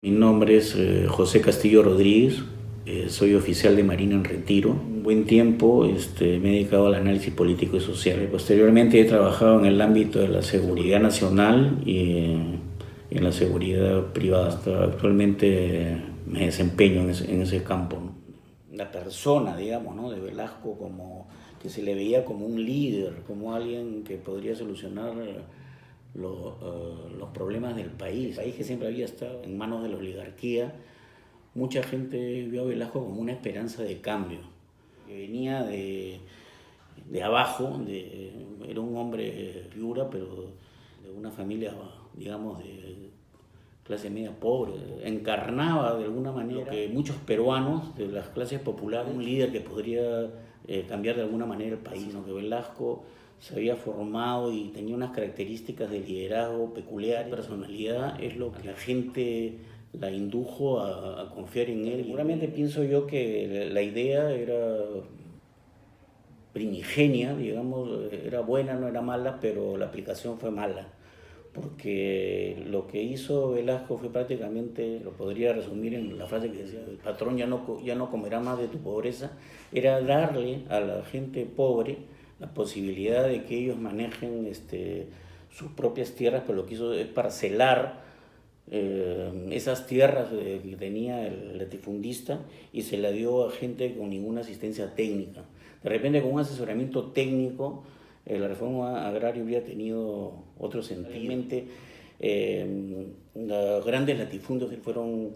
Mi nombre es José Castillo Rodríguez, soy oficial de Marina en retiro. Un buen tiempo me he dedicado al análisis político y social. Posteriormente he trabajado en el ámbito de la seguridad nacional y en la seguridad privada. Actualmente me desempeño en ese campo, ¿no? La persona, digamos, ¿no?, de Velasco, como que se le veía como un líder, como alguien que podría solucionar los problemas del país. El país que siempre había estado en manos de la oligarquía. Mucha gente vio a Velasco como una esperanza de cambio, que venía de abajo, era un hombre figura, pero de una familia, digamos, de clase media pobre. Encarnaba de alguna manera que muchos peruanos de las clases populares, un líder que podría cambiar de alguna manera el país, ¿no? Que Velasco se había formado y tenía unas características de liderazgo peculiares. Personalidad es lo que la gente la indujo a confiar en él. Seguramente pienso yo que la idea era primigenia, digamos, era buena, no era mala, pero la aplicación fue mala, porque lo que hizo Velasco fue prácticamente, lo podría resumir en la frase que decía: el patrón ya no comerá más de tu pobreza. Era darle a la gente pobre la posibilidad de que ellos manejen sus propias tierras, pero lo que hizo es parcelar esas tierras que tenía el latifundista, y se la dio a gente con ninguna asistencia técnica. De repente, con un asesoramiento técnico, la reforma agraria hubiera tenido otro sentido. Los grandes latifundios fueron,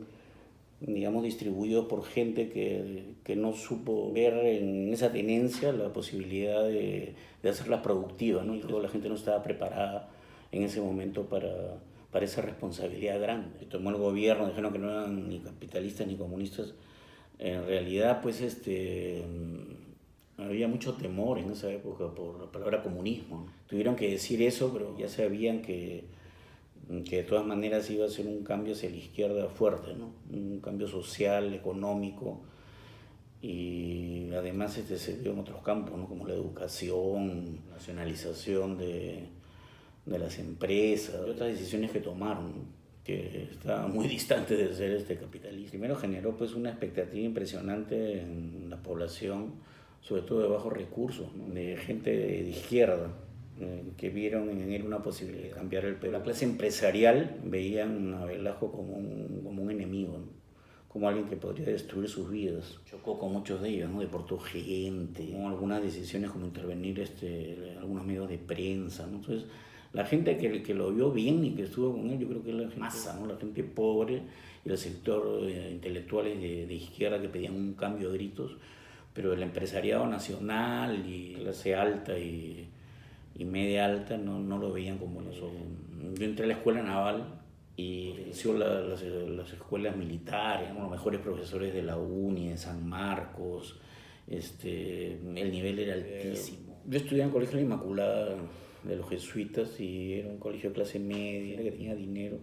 digamos, distribuidos por gente que no supo ver en esa tenencia la posibilidad de hacerlas productivas, ¿no? Y toda la gente no estaba preparada en ese momento para esa responsabilidad grande. Tomó el gobierno, dijeron que no eran ni capitalistas ni comunistas. En realidad, pues, había mucho temor en esa época por la palabra comunismo, ¿no? Tuvieron que decir eso, pero ya sabían que de todas maneras iba a ser un cambio hacia la izquierda fuerte, ¿no? Un cambio social, económico, y además se dio en otros campos, ¿no?, como la educación, nacionalización de las empresas y otras decisiones que tomaron, que estaban muy distantes de ser capitalismo. Primero generó, pues, una expectativa impresionante en la población, sobre todo de bajos recursos, ¿no?, de gente de izquierda, que vieron en él una posibilidad de cambiar el Perú. La clase empresarial veían a Velasco como un enemigo, ¿no?, como alguien que podría destruir sus vidas. Chocó con muchos de ellos, ¿no? Deportó gente, con algunas decisiones como intervenir algunos medios de prensa, ¿no? Entonces, la gente que lo vio bien y que estuvo con él, yo creo que es la gente masa, ¿no?, la gente pobre y el sector intelectuales de izquierda, que pedían un cambio de gritos, pero el empresariado nacional y clase alta y media alta no lo veían como nosotros. Yo entré a la escuela naval y inició las escuelas militares, ¿no?, los mejores profesores de la UNI, de San Marcos. El nivel era altísimo. Yo estudié en el Colegio de la Inmaculada de los jesuitas, y era un colegio de clase media, que tenía dinero.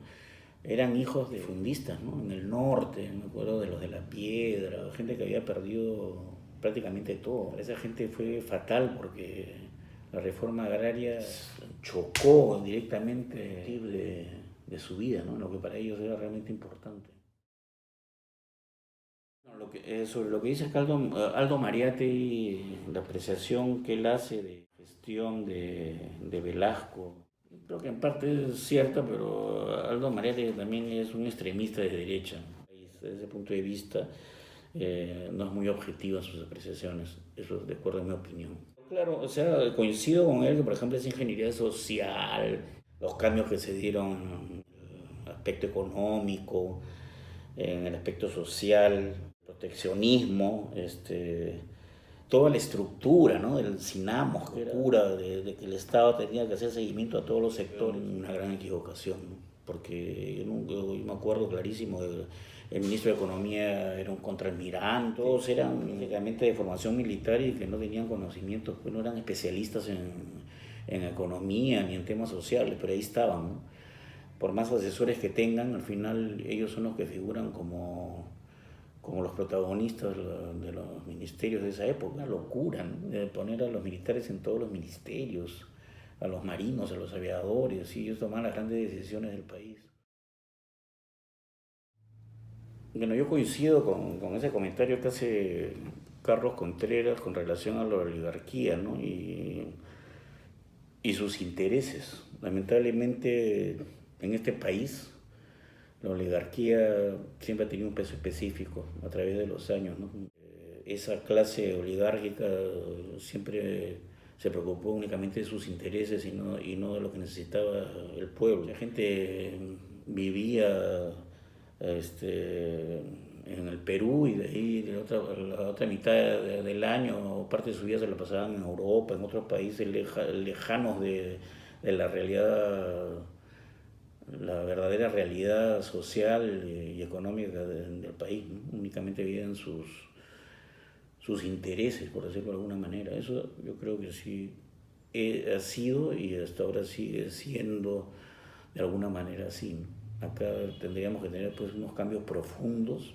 Eran hijos de fundistas, ¿no?, en el norte, me acuerdo de los de la Piedra, gente que había perdido prácticamente todo. Esa gente fue fatal, porque la reforma agraria chocó directamente de su vida, ¿no?, lo que para ellos era realmente importante. Sobre lo que dice Aldo Mariatti, la apreciación que él hace de gestión de Velasco, creo que en parte es cierta, pero Aldo Mariatti también es un extremista de derecha. Desde ese punto de vista, no es muy objetivo en sus apreciaciones, eso de acuerdo a mi opinión. Claro, o sea, coincido con él que, por ejemplo, esa ingeniería social, los cambios que se dieron en el aspecto económico, en el aspecto social, proteccionismo, toda la estructura, ¿no?, del CINAMOS, que era pura de que el Estado tenía que hacer seguimiento a todos los sectores, una gran equivocación, ¿no? Porque yo me acuerdo clarísimo, el ministro de Economía era un contraalmirante, todos eran prácticamente de formación militar y que no tenían conocimientos, pues no eran especialistas en economía ni en temas sociales, pero ahí estaban, ¿no? Por más asesores que tengan, al final ellos son los que figuran como los protagonistas de los ministerios de esa época. Una locura, ¿no?, de poner a los militares en todos los ministerios, a los marinos, a los aviadores, y ellos toman las grandes decisiones del país. Bueno, yo coincido con ese comentario que hace Carlos Contreras con relación a la oligarquía, ¿no? Y sus intereses. Lamentablemente, en este país, la oligarquía siempre ha tenido un peso específico a través de los años, ¿no? Esa clase oligárquica siempre se preocupó únicamente de sus intereses y no de lo que necesitaba el pueblo. La gente vivía en el Perú y de ahí la otra mitad del año, parte de su vida se la pasaban en Europa, en otros países lejanos de la realidad, la verdadera realidad social y económica del país, ¿no? Únicamente vivían sus intereses, por decirlo de alguna manera. Eso yo creo que sí ha sido y hasta ahora sigue siendo de alguna manera así, ¿no? Acá tendríamos que tener pues unos cambios profundos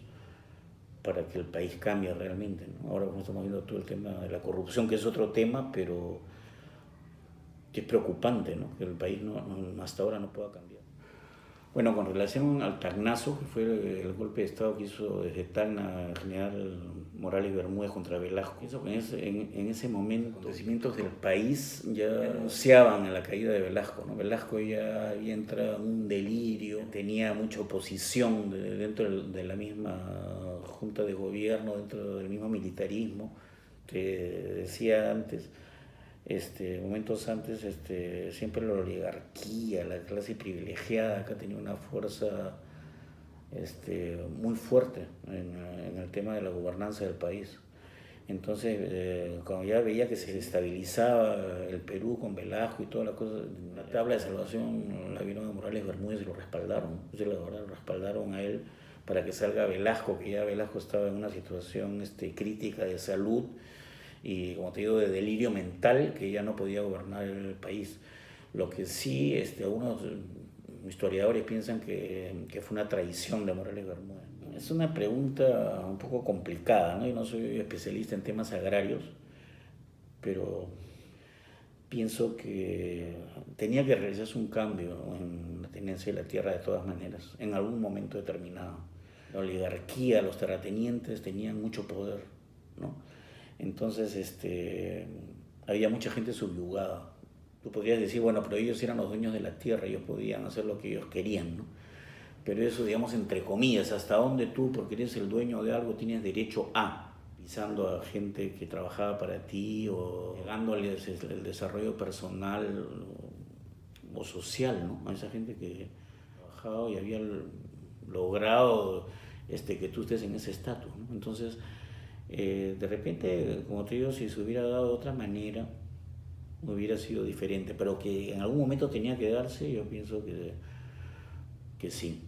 para que el país cambie realmente, ¿no? Ahora estamos viendo todo el tema de la corrupción, que es otro tema, pero que es preocupante, ¿no? Que el país hasta ahora no pueda cambiar. Bueno, con relación al Tacnazo, que fue el golpe de Estado que hizo desde Tacna el general Morales Bermúdez contra Velasco, pienso que en ese momento los acontecimientos del país ya anunciaban en la caída de Velasco, ¿no? Velasco ya había entrado en un delirio, tenía mucha oposición dentro de la misma junta de gobierno, dentro del mismo militarismo que decía antes. Momentos antes, siempre la oligarquía, la clase privilegiada acá tenía una fuerza muy fuerte en el tema de la gobernanza del país. Entonces, cuando ya veía que se estabilizaba el Perú con Velasco y toda la cosa, la tabla de salvación la vieron a Morales Bermúdez y lo respaldaron. Entonces, la verdad, lo respaldaron a él para que salga Velasco, que ya Velasco estaba en una situación crítica de salud y, como te digo, de delirio mental, que ya no podía gobernar el país. Lo que sí, algunos historiadores piensan que fue una traición de Morales Bermúdez. Es una pregunta un poco complicada, ¿no? Yo no soy especialista en temas agrarios, pero pienso que tenía que realizarse un cambio en la tenencia de la tierra de todas maneras, en algún momento determinado. La oligarquía, los terratenientes tenían mucho poder, ¿no? Entonces, había mucha gente subyugada. Tú podrías decir, bueno, pero ellos eran los dueños de la tierra, ellos podían hacer lo que ellos querían, ¿no? Pero eso, digamos, entre comillas, hasta dónde tú, porque eres el dueño de algo, tienes derecho a, pisando a gente que trabajaba para ti o negándoles el desarrollo personal o social, ¿no? A esa gente que trabajaba y había logrado que tú estés en ese estatus, ¿no? Entonces, de repente, como te digo, si se hubiera dado de otra manera, hubiera sido diferente, pero que en algún momento tenía que darse, yo pienso que sí.